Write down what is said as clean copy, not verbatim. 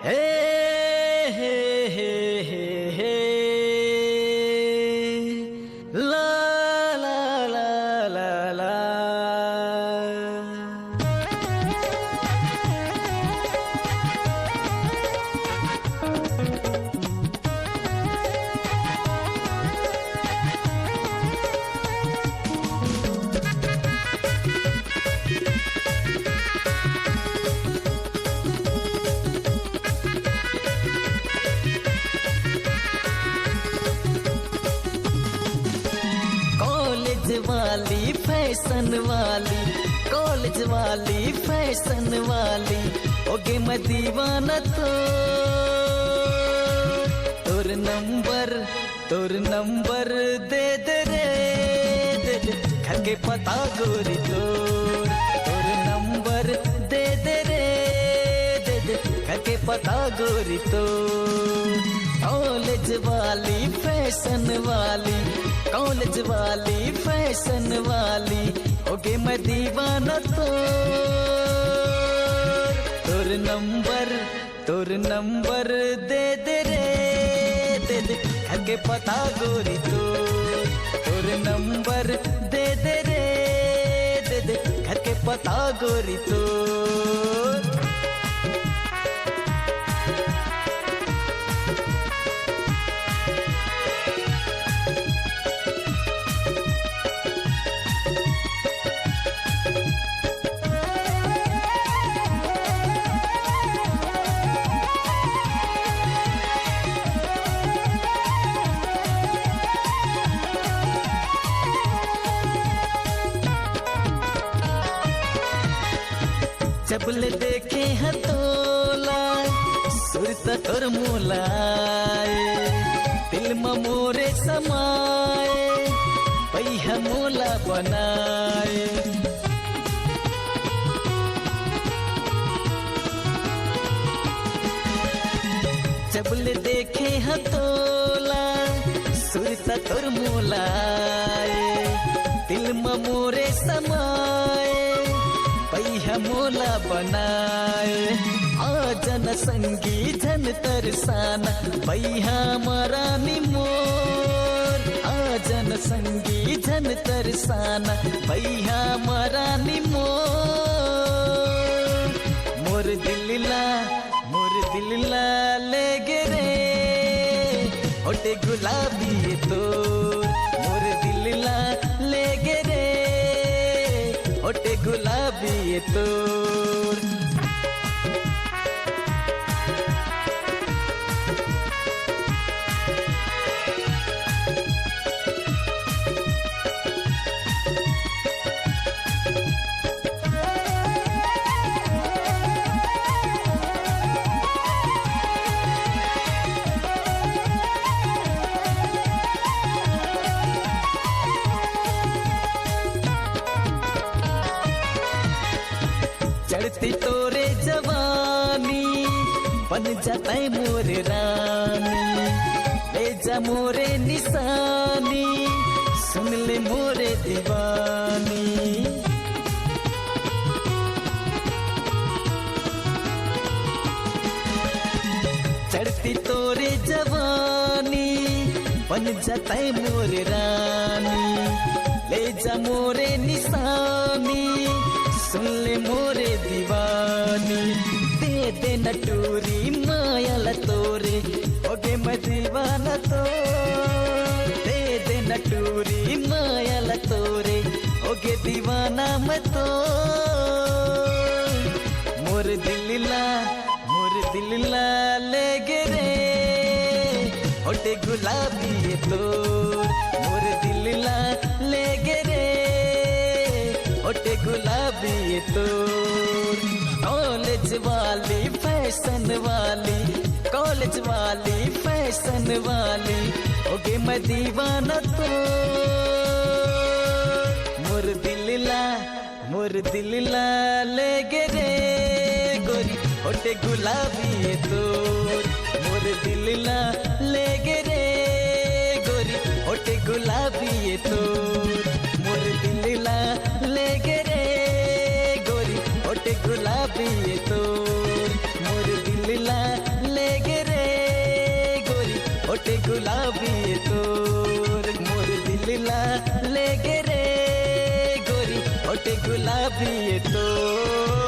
हे हे हे हे हे ला ला ला ला ला। कॉलेज वाली फैशन वाली, कॉलेज वाली फैशन वाली, ओगे मैं दीवाना तो तोर नंबर दे दे रे, दे दे घर के पता गोरी तोर नंबर दे दे रे, दे दे घर के पता गोरी कॉलेज वाली फैशन वाली, कॉलेज वाली फैशन वाली, ओगे मैं दीवाना तोर नंबर दे दे रे, दे दे घर के पता गोरी तोर नंबर दे दे रे, दे दे घर के पता गोरी तोर। जबले देखे हतोला सुरता तोर मोलाए, दिल में मोरे समाए, पैहा मोला बनाए। जबले देखे हतोला सुरता तोर मोलाए, दिल में मोरे समाए, पैहा मोला बनाए। आजन संगी जन तरसाना पैहा मरानी मोर, आजन संगी जन तरसाना पैहा मरानी मोर। मोर दिलला ले गे होटे गुलाबी तोर, मोर दिलला ले गे होटे गुलाबी तोर। चढ़ती तोरे जवानी बन जाता है मोरे रानी, ले जा मोरे निशानी सुन ले मोरे दीवानी। चढ़ती तोरे जवानी बन जाता है मोरे रानी, ले जा मोरे निशानी सुन ले मोरे दीवानी। दे दे नटूरी मायाला तोरे ओगे मैं दीवाना तो, दे दे नटूरी मायाला तोरे ओगे दीवाना मैं तो। मोर दिलला ले गे होटे गुलाबी तोर, मोर दिलला ले गे होटे गुलाबी तोर। कॉलेज वाली फैशन वाली, कॉलेज वाली फैशन वाली, ओगे मैं दीवाना तो। मोर दिलला ले गे गोरी होटे गुलाबी तोर, मोर दिलला ले गे गोरी होटे गुलाबी तोर। मोर दिलला ले गे गोरी होटे गुलाबी तोर, मोर दिलला होटे गुलाबी ये तोर मोर दिल ला ले गे रे गोरी होटे गुलाबी ये तोर